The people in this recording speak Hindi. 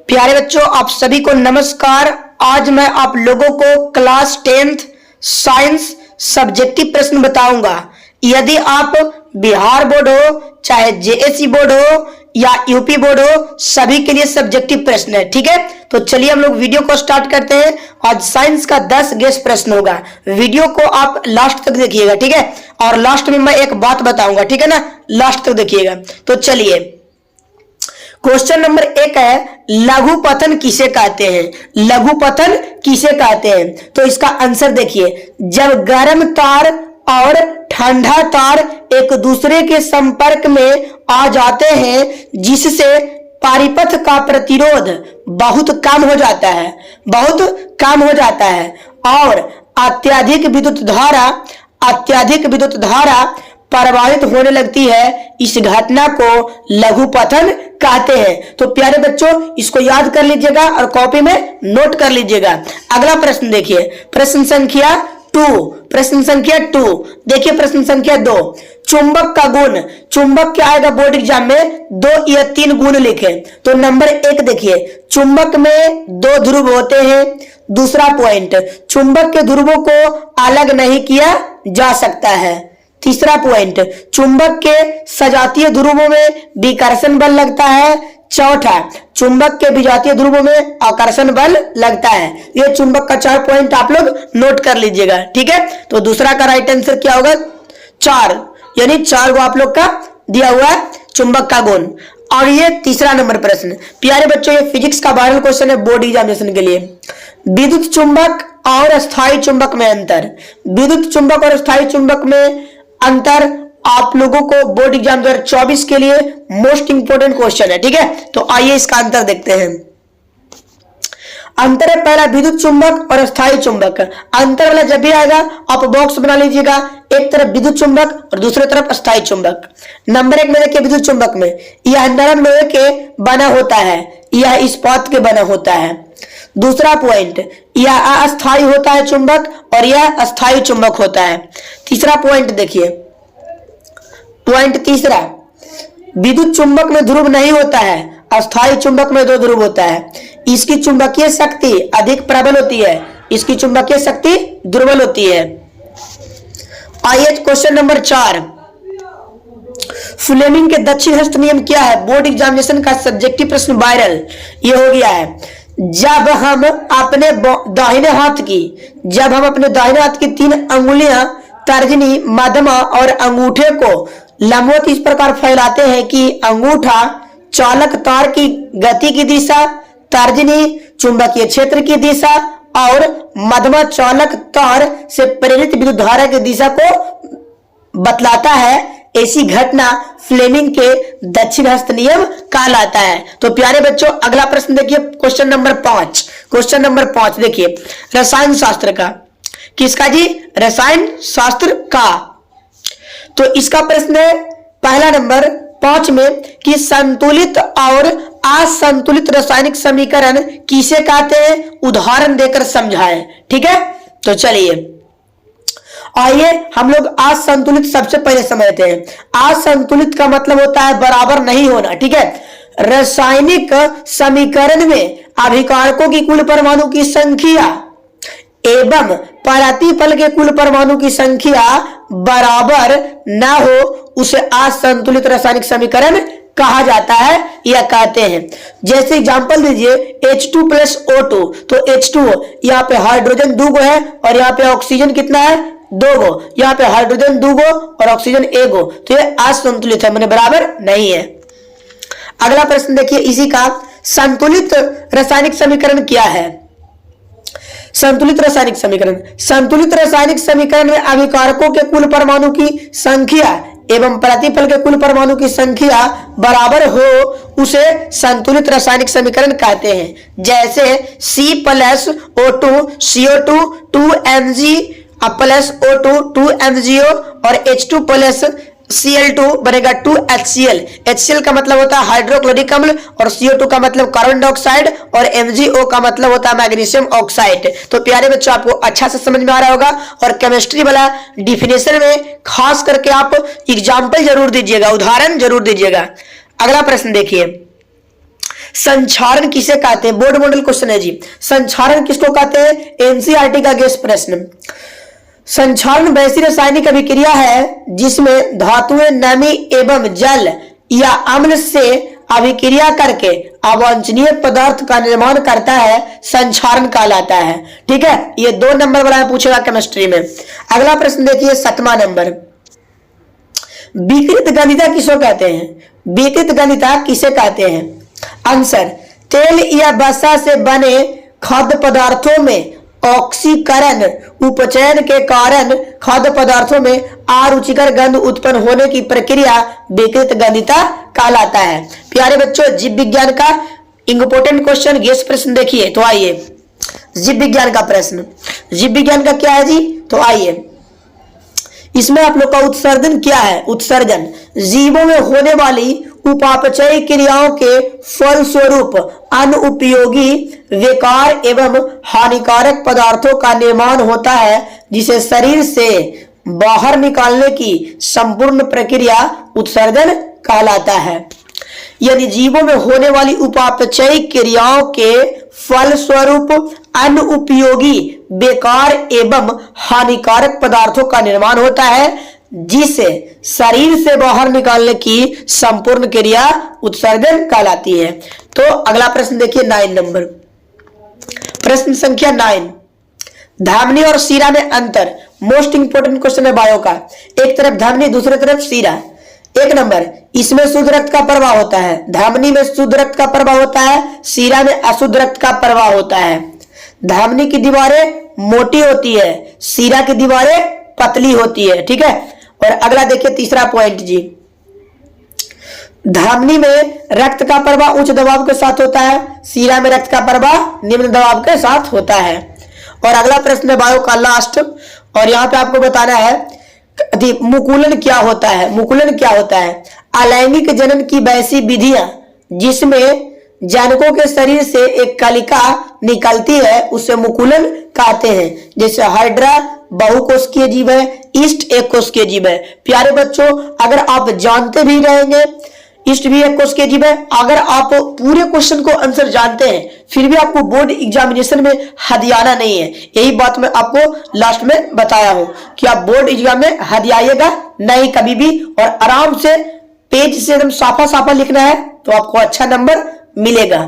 प्यारे बच्चों, आप सभी को नमस्कार। आज मैं आप लोगों को क्लास 10th साइंस सब्जेक्टिव प्रश्न बताऊंगा। यदि आप बिहार बोर्ड हो, चाहे जेएससी बोर्ड हो या यूपी बोर्ड हो, सभी के लिए सब्जेक्टिव प्रश्न है। ठीक है, तो चलिए हम लोग वीडियो को स्टार्ट करते हैं। आज साइंस का 10 गेस प्रश्न होगा। वीडियो को आप लास्ट तक देखिएगा, ठीक है। और लास्ट में मैं एक बात बताऊंगा, ठीक है ना, लास्ट तक देखिएगा। तो चलिए, क्वेश्चन नंबर 1 है, लघु पतन किसे कहते हैं? लघु पतन किसे कहते हैं? तो इसका आंसर देखिए, जब गर्म तार और ठंडा तार एक दूसरे के संपर्क में आ जाते हैं, जिससे पारिपथ का प्रतिरोध बहुत कम हो जाता है, बहुत कम हो जाता है, और अत्यधिक विद्युत धारा प्रवाहित होने लगती है, इस घटना को लघु पतन कहते हैं। तो प्यारे बच्चों, इसको याद कर लीजिएगा और कॉपी में नोट कर लीजिएगा। अगला प्रश्न देखिए, प्रश्न संख्या 2। देखिए प्रश्न संख्या 2, चुंबक का गुण। चुंबक क्या आएगा बोर्ड एग्जाम में? 2 या 3 गुण लिखे। तो नंबर 1 देखिए, चुंबक में 2 ध्रुव होते हैं। दूसरा पॉइंट, चुंबक के ध्रुवों को अलग नहीं किया जा सकता है। तीसरा पॉइंट, चुंबक के सजातीय ध्रुवों में विकर्षण बल लगता है। चौथा, चुंबक के विजातीय ध्रुवों में आकर्षण बल लगता है। ये चुंबक का 4 पॉइंट आप लोग नोट कर लीजिएगा, ठीक है। तो दूसरा का राइट आंसर क्या होगा? 4, यानी 4 को आप लोग का दिया हुआ है चुंबक का गुण। और ये तीसरा नंबर प्रश्न, प्यारे बच्चों, ये फिजिक्स का वायरल क्वेश्चन है बोर्ड एग्जामिनेशन के लिए। विद्युत चुंबक और स्थायी चुंबक में अंतर। विद्युत चुंबक और स्थायी चुंबक में अंतर आप लोगों को बोर्ड एग्जाम 2024 के लिए मोस्ट इंपोर्टेंट क्वेश्चन है, ठीक है। तो आइए इसका अंतर देखते हैं। अंतर है पहला, विद्युत चुंबक और स्थायी चुंबक। अंतर वाला जब भी आएगा आप बॉक्स बना लीजिएगा, एक तरफ विद्युत चुंबक और दूसरी तरफ स्थायी चुंबक। नंबर 1 में देखिए, विद्युत चुंबक में यह नरम लोहे के बना होता है, यह इस्पात के बना होता है। दूसरा पॉइंट, यह अस्थायी होता है चुंबक और यह अस्थायी चुंबक होता है। तीसरा पॉइंट देखिए, पॉइंट तीसरा, विद्युत चुंबक में ध्रुव नहीं होता है, अस्थायी चुंबक में 2 ध्रुव होता है। इसकी चुंबकीय शक्ति अधिक प्रबल होती है, इसकी चुंबकीय शक्ति दुर्बल होती है। आइए क्वेश्चन नंबर 4, फ्लेमिंग के दक्षिण हस्त नियम क्या है? बोर्ड एग्जामिनेशन का सब्जेक्टिव प्रश्न वायरल ये हो गया है। जब हम अपने दाहिने हाथ की 3 अंगुलियां तर्जनी, मध्यमा और अंगूठे को लंबवत इस प्रकार फैलाते हैं कि अंगूठा चालक तार की गति की दिशा, तर्जनी चुंबकीय क्षेत्र की दिशा और मध्यमा चालक तार से प्रेरित विद्युत धारा की दिशा को बतलाता है। ऐसी घटना फ्लेमिंग के दक्षिण हस्त नियम कहलाता है। तो प्यारे बच्चों, अगला प्रश्न देखिए, क्वेश्चन नंबर 5। क्वेश्चन नंबर 5 देखिए, रसायन शास्त्र का। किसका जी? रसायन शास्त्र का। तो इसका प्रश्न है पहला नंबर 5 में कि संतुलित और असंतुलित रासायनिक समीकरण किसे कहते हैं? उदाहरण देकर समझाएं, ठीक है। तो चलिए, आइए हम लोग असंतुलित सबसे पहले समझते हैं। असंतुलित का मतलब होता है बराबर नहीं होना, ठीक है। रासायनिक समीकरण में अभिकारकों की कुल परमाणु की संख्या एवं प्रतिफल के कुल परमाणु की संख्या बराबर न हो, उसे असंतुलित रासायनिक समीकरण कहा जाता है या कहते हैं। जैसे एग्जांपल दीजिए, H2+O2, तो H2O यहाँ पे हाइड्रोजन 2 गो है और यहाँ पे ऑक्सीजन कितना है? 2 गो। यहाँ पे हाइड्रोजन 2 गो और ऑक्सीजन 1 गो, तो ये असंतुलित है, मैंने बराबर नहीं है। अगला प्रश्न देखिए इसी का, संतुलित रासायनिक समीकरण क्या है? संतुलित रासायनिक समीकरण में अभिकारकों के कुल परमाणु की संख्या एवं प्रतिफल के कुल परमाणु की संख्या बराबर हो, उसे संतुलित रासायनिक समीकरण कहते हैं। जैसे C+O2 CO2 2Mg plus O2 2MgO और H2 Cl2 बनेगा 2HCl। HCl का मतलब होता है हाइड्रोक्लोरिक अम्ल और CO2 का मतलब कार्बन डाइऑक्साइड और MgO का मतलब होता है मैग्नीशियम ऑक्साइड। तो प्यारे बच्चों, आपको अच्छा से समझ में आ रहा होगा। और केमिस्ट्री वाला डिफिनेशन में खास करके आप एग्जाम्पल जरूर दीजिएगा, उदाहरण जरूर दीजिएगा। अगला प्रश्न देखिए, संचारण किसे कहते हैं? बोर्ड मॉडल क्वेश्चन है जी। संचारण किसको कहते हैं? एनसीईआरटी का गेस्ट प्रश्न। संचारण वैसी रासायनिक अभिक्रिया है जिसमें धातुएं नमी एवं जल या अम्ल से अभिक्रिया करके अवांछनीय पदार्थ का निर्माण करता है, संचारण कहलाता है। ठीक है, ये 2 नंबर वाला पूछेगा केमिस्ट्री में। अगला प्रश्न देखिए 7वां नंबर, विकृत गंधिता किसको कहते हैं? विकृत गंधिता किसे कहते हैं? आंसर, तेल या वसा से बने खाद्य पदार्थों में ऑक्सीकरण उपचयन के कारण खाद्य पदार्थों में अरुचिकर गंध उत्पन्न होने की प्रक्रिया विकृत गंधिता कहलाता है। प्यारे बच्चों, जीव विज्ञान का इंपोर्टेंट क्वेश्चन गेस्ट प्रश्न देखिए। तो आइए जीव विज्ञान का प्रश्न, जीव विज्ञान का क्या है जी? तो आइए इसमें आप लोग का उत्सर्जन क्या है? उत्सर्जन जीवों में होने वाली उपापचयी क्रियाओं के फलस्वरूप अनुपयोगी बेकार एवं हानिकारक पदार्थों का निर्माण होता है, जिसे शरीर से बाहर निकालने की संपूर्ण प्रक्रिया उत्सर्जन कहलाता है। यानी जीवों में होने वाली उपापचयी क्रियाओं के फलस्वरूप अनुपयोगी बेकार एवं हानिकारक पदार्थों का निर्माण होता है, जिसे शरीर से बाहर निकालने की संपूर्ण क्रिया उत्सर्जन कहलाती है। तो अगला प्रश्न देखिए 9 नंबर, प्रश्न संख्या 9, धमनी और शिरा में अंतर। मोस्ट इंपोर्टेंट क्वेश्चन है बायो का। एक तरफ धमनी, दूसरी तरफ शिरा। 1 नंबर, इसमें शुद्ध रक्त का प्रवाह होता है, धमनी में शुद्ध रक्त का प्रवाह होता है, शिरा में अशुद्ध रक्त का प्रवाह होता है। धमनी की दीवारें मोटी होती है, शिरा की दीवारें पतली होती है। ठीक है, और अगला देखिए तीसरा पॉइंट जी, धमनी में रक्त का प्रवाह उच्च दबाव के साथ होता है, शिरा में रक्त का प्रवाह निम्न दबाव के साथ होता है। और अगला प्रश्न है बायो का लास्ट, और यहां पे आपको बताना है मुकुलन क्या होता है। मुकुलन क्या होता है? अलैंगिक जनन की वैसी विधियां जिसमें जनकों के शरीर से एक कलिका निकलती है, उसे मुकुलन कहते हैं। जैसे हाइड्रा बहुकोशिकीय जीव है, ईस्ट एक कोशिकीय जीव है। प्यारे बच्चों, अगर आप जानते भी रहेंगे ईस्ट भी एक कोशिकीय जीव है, अगर आप पूरे क्वेश्चन को आंसर जानते हैं फिर भी आपको बोर्ड एग्जामिनेशन में हदियाना नहीं है। यही बात मैं आपको लास्ट में बताया हूं कि आप बोर्ड एग्जाम में हदियाइएगा नहीं कभी भी, और आराम से पेज से एकदम साफा साफा लिखना है तो आपको अच्छा नंबर मिलेगा।